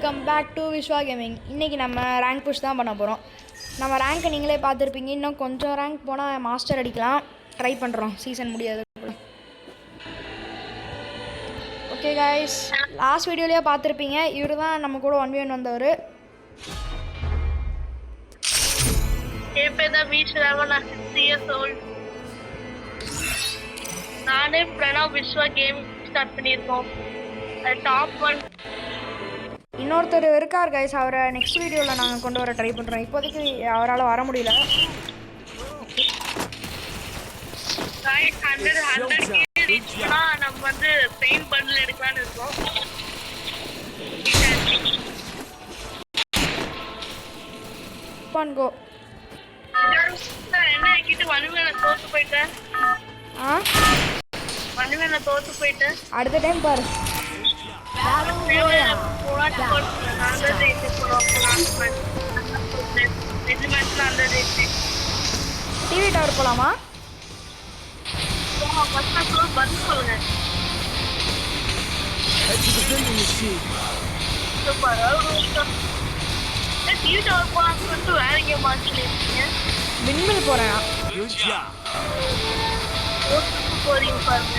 Welcome back to Viswa gaming. இன்றைக்கி நம்ம rank push தான் பண்ண போகிறோம். நம்ம ரேங்க்கை நீங்களே பார்த்துருப்பீங்க. இன்னும் கொஞ்சம் ரேங்க் போனால் மாஸ்டர் அடிக்கலாம். ட்ரை பண்ணுறோம், சீசன் முடியாது. ஓகே கைஸ், லாஸ்ட் வீடியோலேயே பார்த்துருப்பீங்க. இவர் தான் நம்ம கூட 1v1 வந்தவர். நானே பிரணவ் விஸ்வா கேம் ஸ்டார்ட் பண்ணியிருக்கோம். டாப் 1 இன்னொருத்தர் இருக்கார் கைஸ். அவரை நெக்ஸ்ட் வீடியோவில் நாங்கள் கொண்டு வர ட்ரை பண்ணுறோம். இப்போதைக்கு அவரால் வர முடியல. நம்ம வந்து பெயிண்ட் பண்டில் எடுக்கலான்னு இருக்கோம். கோ என்ன ஆக்கிட்டு வனுவேல தோத்து போயிட்டேன். வனுவேல தோத்து போயிட்டேன். அடுத்த டைம் பாரு. டிவி டவர் போலாமா? சொல்லுங்க. டிவி டவர் போலான்னு சொல்லிட்டு வேற கேம் மாற்றிருக்கீங்க. விண்மில் போறேன். போறீங்க பாருங்க.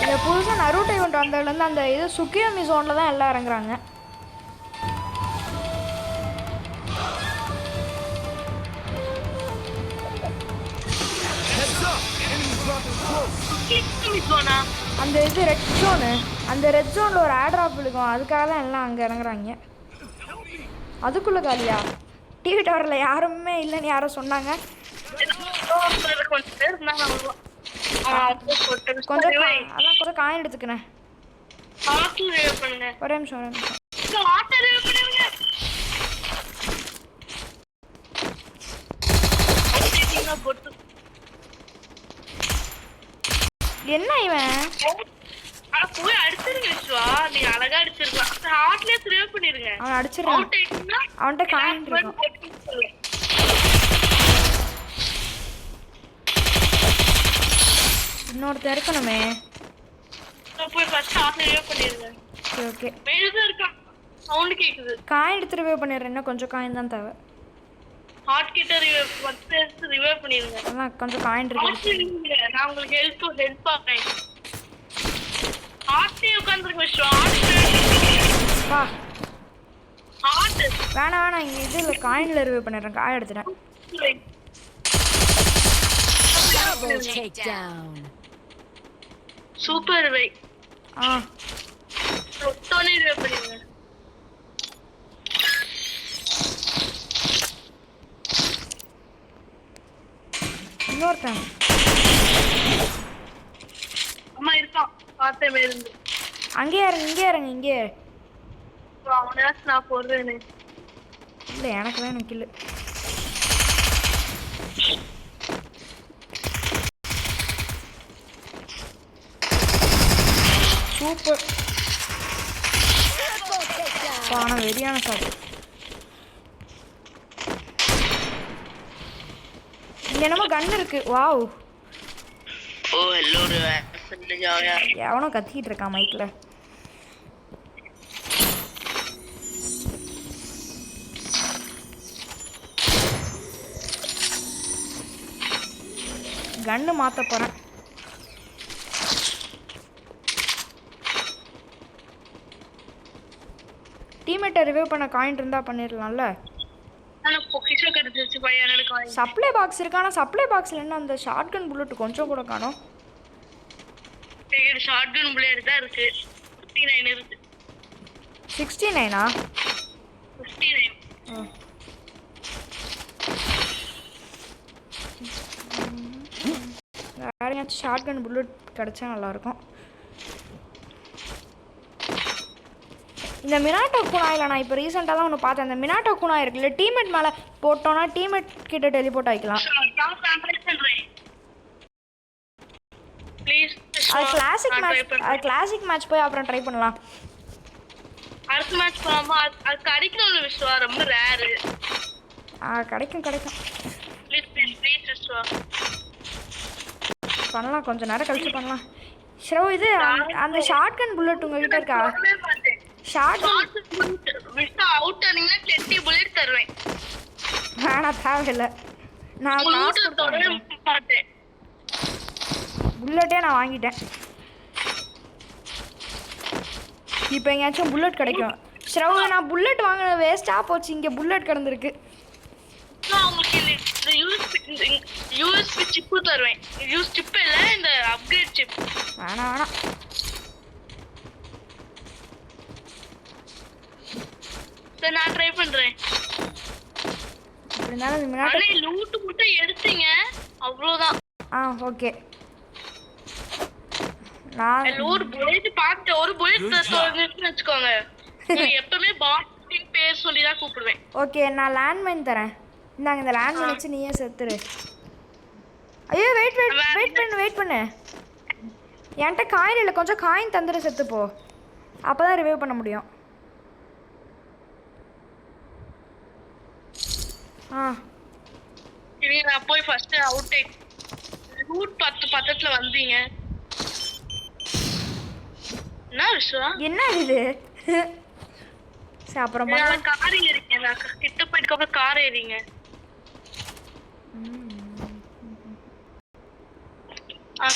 இந்த புதுசாக நருட்டோ ஈவெண்ட் வந்ததுலேருந்து அந்த இது சுக்கியோமி ஜோனில் தான் எல்லாம் இறங்குறாங்க. அந்த இது ரெட் ஜோனு, அந்த ரெட் ஜோனில் ஒரு ஆட்ராப் இருக்கும். அதுக்காக தான் எல்லாம் அங்கே இறங்குறாங்க. அதுக்குள்ளே காலியா? டிவி டவரில் யாருமே இல்லைன்னு யாரோ சொன்னாங்க. கொஞ்சம் அதான் கொஞ்சம் காயின் எடுத்துக்கிறேன். ஒரே நிமிஷம். என்ன இவன் போய் அடிச்சிருங்க விஸ்வா. நீங்க அழகா அடிச்சிருக்கலாம். ஹார்ட்லயே சேவ் பண்ணிருங்க. அவன் அடிச்சிருக்கான். அவன்கிட்ட காயின் இருக்கும். இன்னொருத்தர் இருக்கணுமே. போய் ஃபர்ஸ்ட் ஹார்ட்ல சேவ் பண்ணிருங்க. ஓகே. மேல இருக்கா சவுண்ட் கேக்குது. காயின் எடுத்து ரிவைவ் பண்ணிடுறேன். இன்னும் கொஞ்சம் காயின் தான் தேவை. ஹார்ட் கிட்ட ரிவைவ் பண்ணிருங்க. அதான் கொஞ்சம் காயின் இருக்கு. நான் உங்களுக்கு ஹெல்ப் பண்றேன். ஹார்ட்ல உட்கார்ந்திருக்க விஸ்வா. வா. ஹார்ட் வேணாம் இங்க இதுல காயின்ல ரிவைவ் பண்ணிடுறேன். காய் எடுத்துறேன். சூப்பர் வை. டோனி ரிவைவ் பண்ணிருங்க. இன்னொருத்தன் அம்மா இருக்கான். பார்த்தே இருந்து அங்கேயே இறங்க. இங்கே அவனாச்சும் நான் போடுறேன்னு. இல்லை எனக்கு வேணும் கில்லு. சூப்பர். ஆனால் வெறியான சாட்டு. இங்க என்னமோ கன் இருக்கு. வாவ். ஓ ஹலோ. எவனோ கத்திக்கிட்டு இருக்கான் மைக்ல. கன்னு மாத்த போறேன். டீம்மேட்டை ரிவைவ் பண்ண காயின் இருந்தா பண்ணிடலாம்ல. சப்ளை பாக்ஸ் இருக்கு. ஆனால் சப்ளை பாக்ஸ்ல என்ன அந்த ஷாட்கன் புல்லட் கொஞ்சம் கூட காணோம். ஷாட்கன் புல்லட் தான் இருக்கு. 59 இருக்கு. 69ஆ? 59. வேற ஏதாச்சும் ஷாட்கன் புல்லட் கிடைச்சா நல்லா இருக்கும். இந்த மினாட்டோ குணாயில் நான் இப்போ ரீசெண்டாக தான் ஒன்று பார்த்தேன். அந்த மினாட்டோ குணாய் இருக்குல்ல, டீம்மேட் மேலே போட்டோன்னா டீம்மேட் கிட்ட டெலிபோர்ட் ஆகிக்கலாம். அது கிளாசிக் மேட்ச் போய் அப்புறம் ட்ரை பண்ணலாம். அடுத்த மேட்ச் போகாம அது கிடைக்கணும் விஸ்வா. ரொம்ப ரேரு. கிடைக்கும். ப்ளீஸ் விஸ்வா. பண்ணலாம், கொஞ்சம் நேரம் கழிச்சு பண்ணலாம். ஷ்ரோ இது அந்த ஷார்ட் கன் புல்லட் உங்ககிட்ட இருக்கா? ஷார்ட் அவுட் ஆனீங்கன்னா 20 புல்லட் தருவேன். வேணாம், தேவையில்லை. நான் காசு கொடுத்து புல்லட்டே நான் வாங்கிட்டேன். இப்போ எங்கேயாச்சும் புல்லட் கிடைக்கும். ஷ்ரவ் நான் புல்லட் வாங்கின வேஸ்ட்டாக போச்சு. இங்கே புல்லட் கிடந்திருக்கு. உங்களுக்கு இந்த யூஎஸ்பி சிப்பு தருவேன். யூஸ் சிப் இல்ல, இந்த அப்கிரேட் சிப். வேணாம். சரி நான் ட்ரை பண்றேன். இருந்தாலும் முன்னாடி லூட் மட்டும் எடுத்தீங்க அவ்வளவுதான். ஓகே. நான் ஒரு புல்லட் பார்த்து ஒரு புல்லட் வச்சுக்கோங்க. எப்பவுமே பாட்டின் பேர் சொல்லி தான் கூப்பிடுவேன். ஓகே, நான் லேண்ட்மைன் தரேன். இந்தாங்க, இந்த லேண்ட்மைன் வச்சு நீயே செத்துரு. ஐயோ வெயிட் பண்ணு. என்கிட்ட காயின் இல்லை, கொஞ்சம் காயின் தந்துடு, செத்துப்போ. அப்போ தான் ரிவைவ் பண்ண முடியும். நான் போய் ஃபர்ஸ்ட் அவுட் ரூட் பக்கத்துல வந்தீங்க. என்ன விஷயம்? என்ன இது? சரி அப்புறம் கார் ஏறிங்க. கிட்ட போயிட்டு அப்புறம் கார் ஏறிங்க.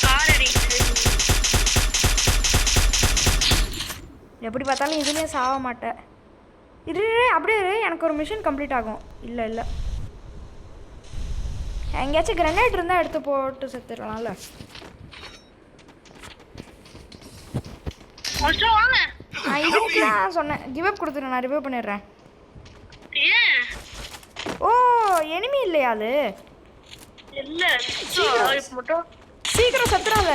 கார் ஏறிங்க. எப்படி பார்த்தாலும் இதுலேயும் சாக மாட்டேன். அப்படியே எனக்கு ஒரு மிஷன் கம்ப்ளீட் ஆகும். இல்லை எங்கேயாச்சும் கிரனேட் இருந்தால் எடுத்து போட்டு செத்துடலாம்ல. இதுக்கு தான் சொன்னேன், கிவ் அப் கொடுத்துரு, நான் ரிவைவ் பண்ணிடுறேன். ஓ எனிமி இல்லையா அது? இல்லை சீக்கிரம் செத்துறாத.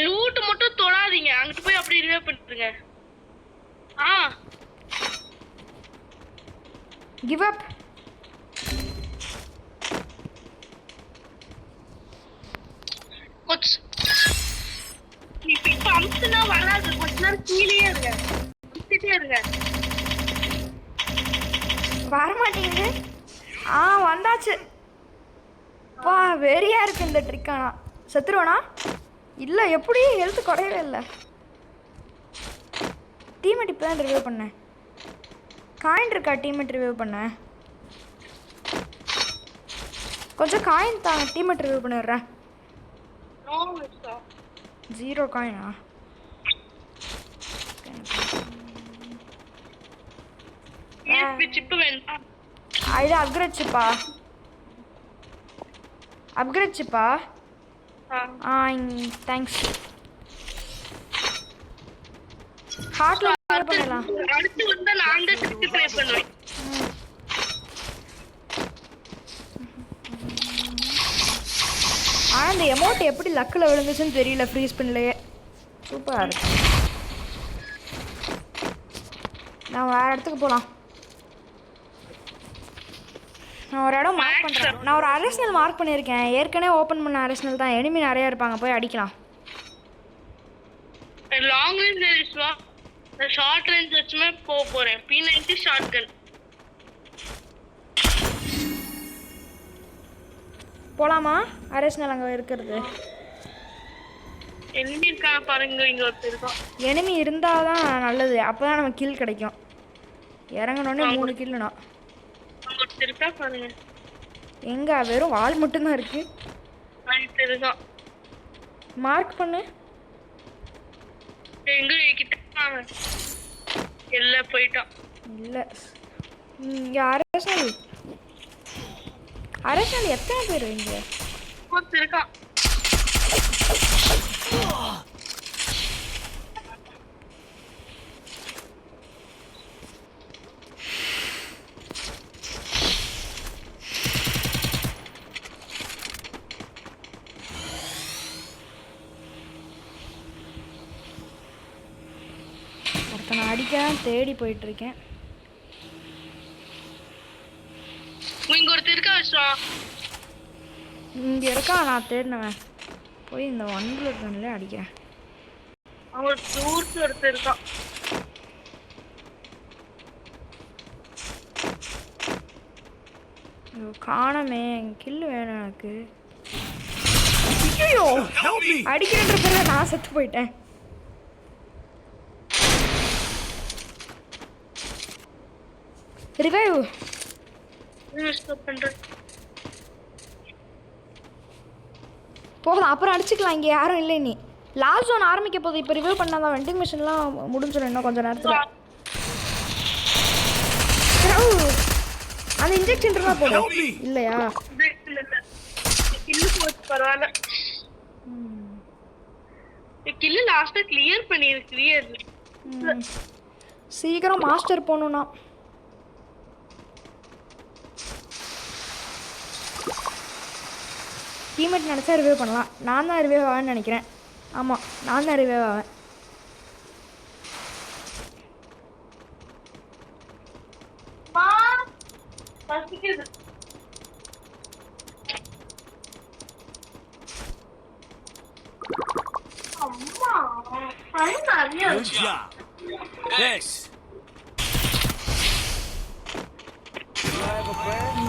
லூட் மட்டும் தொடாதீங்க. அங்கிட்டு போய் அப்படி ரிவைவ் பண்ணிடுங்க. Give up. இப்ப அம்சனா வராது. கொஞ்ச நேரம் கீழே இருங்க. வரமாட்டேங்குது. வந்தாச்சு. வா வெறியா இருக்கு இந்த ட்ரிக். ஆனா செத்துருவானா? இல்லை, எப்படி ஹெல்த் குறையவே இல்லை. டீம்மேட் இப்போ தான் ரிவைவ் பண்ணேன். காயின் இருக்கா? டீம்மேட் ரிவைவ் பண்ணேன். கொஞ்சம் காயின் தாங்க, டீம்மேட் ரிவைவ் பண்ணிடுறேன். 0 காயினா? இது அப்கிரேட் சிப்பா? தேங்க்ஸ். ஹார்ட்ல பண்ணலாம். அடுத்து வந்து நான் ட்ரிக் ட்ரை பண்ணுவேன். இந்த எமௌண்ட் எப்படி லக்கில் விழுந்துச்சுன்னு தெரியல. ஃப்ரீஸ் பண்ணலையே. சூப்பராக இருக்கு. நான் வேறு இடத்துக்கு போகலாம். நான் ஒரு இடம் மார்க் பண்ணுறேன். நான் ஒரு அரசனல் மார்க் பண்ணியிருக்கேன். ஏற்கனவே ஓப்பன் பண்ண அரசனல் தான். எனிமி நிறையா இருப்பாங்க, போய் அடிக்கலாம். லாங் ரேஞ்ச் தெரியுமா? நான் ஷார்ட் ரேஞ்ச் வச்சுமே போகிறேன். P90 ஷார்ட் கன். போகலாமா? அரசனல் அங்கே இருக்கிறது. எனிமி இருக்கா பாருங்க. இங்கே ஒருத்தர் இருக்கான். எனிமி இருந்தால் தான் நல்லது. அப்போ தான் நமக்கு கில் கிடைக்கும். இறங்கணுன்னே 3 கில்லுனா. ஒருத்தர் இருக்கா பாருங்க. எங்கே? வெறும் வால் மட்டும்தான் இருக்கு. இருக்கான். மார்க் பண்ணு. எங்க கிட்ட எல்லாம் போயிட்டான். இல்லை, இங்கே அரசனல் எத்தனை பேர் இங்கே? ஒருத்தர் இருக்கான். ஒருத்தனை அடிக்க தேடி போயிட்டு இருக்கேன். இங்க ஒருத்தர் இருக்கா விஸ்வா? இங்கே இருக்கா? நான் தேடினவன் போய் இந்த 1 bullet gunல அடிக்கிறேன். அவன் தூரத்துல ஒருத்தர் இருக்கான். ஐயோ, காணமே கில்லு வேணும் எனக்கு. ஐயோ அடிக்கிறன்ற பேர்ல நான் செத்து போயிட்டேன். ரிவைவ் போதும், அப்புறம் அடிச்சுக்கலாம். இங்கே யாரும் இல்லை. நீ லாஸ்ட் ஜோன் ஆரம்பிக்க போகுது. இப்போ ரிவைவ் பண்ணாதான் வெண்டிங் மிஷின்லாம் முடிஞ்சிடும் இன்னும் கொஞ்சம் நேரத்தில். அந்த இன்ஜெக்ஷன் தான் போடும் இல்லையா? பரவாயில்ல, கில்லு லாஸ்டா கிளியர் பண்ணிருக்கு. சீக்கிரம் மாஸ்டர் போகணும்னா டீம்மேட் நினச்சா ரிவைவ் பண்ணலாம். நான் தான் ரிவைவ் ஆவேன்னு நினைக்கிறேன். ஆமாம், நான் தான் ரிவைவ் ஆவேன்.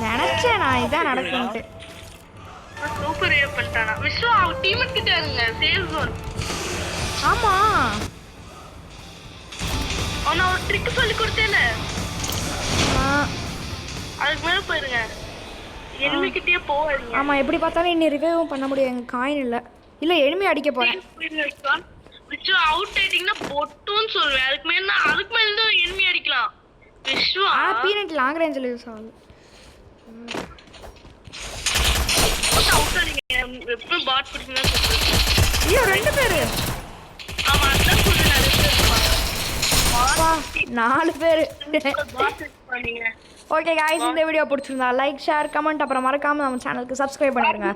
நினைச்சேன் நான் இதான் நடக்கும்ட்டு. சூப்பர் ரிவைவ் பண்ணிட்டானா விஸ்வா? அவ டீம்மேட் கிட்ட இருங்க, சேவ் ஜோன். ஆமா, அவன ஒரு ட்ரிக் சொல்லி கொடுத்தேல, அதுக்கு மேல போயிருங்க. எனிமி கிட்டே போவாதீங்க. ஆமா, எப்படி பார்த்தாலும் இன்னி ரிவைவும் பண்ண முடியும். எங்க காயின் இல்ல இல்ல எனிமி அடிக்க போறேன். விஸ்வா அவுட் ஆயிட்டீங்கன்னா பொட்டுன்னு சொல்வேன். அதுக்கு மேல இருந்து எனிமி அடிக்கலாம். விஸ்வா பீனட் லாங் ரேஞ்சில் யூஸ் ஆகுது. அவுட் ஆனீங்க எப்ப பாட் பிடிக்கும்னா சொல்றேன். ஐயோ 2 பேரு. ஆமா அதான் சொல்றேன். 4 பேரு பாட் பண்ணீங்க. ஓகே गाइस, இந்த வீடியோ பிடிச்சிருந்தா லைக் ஷேர் கமெண்ட் அப்புறம் மறக்காம நம்ம சேனலுக்கு சப்ஸ்கிரைப் பண்ணிருங்க.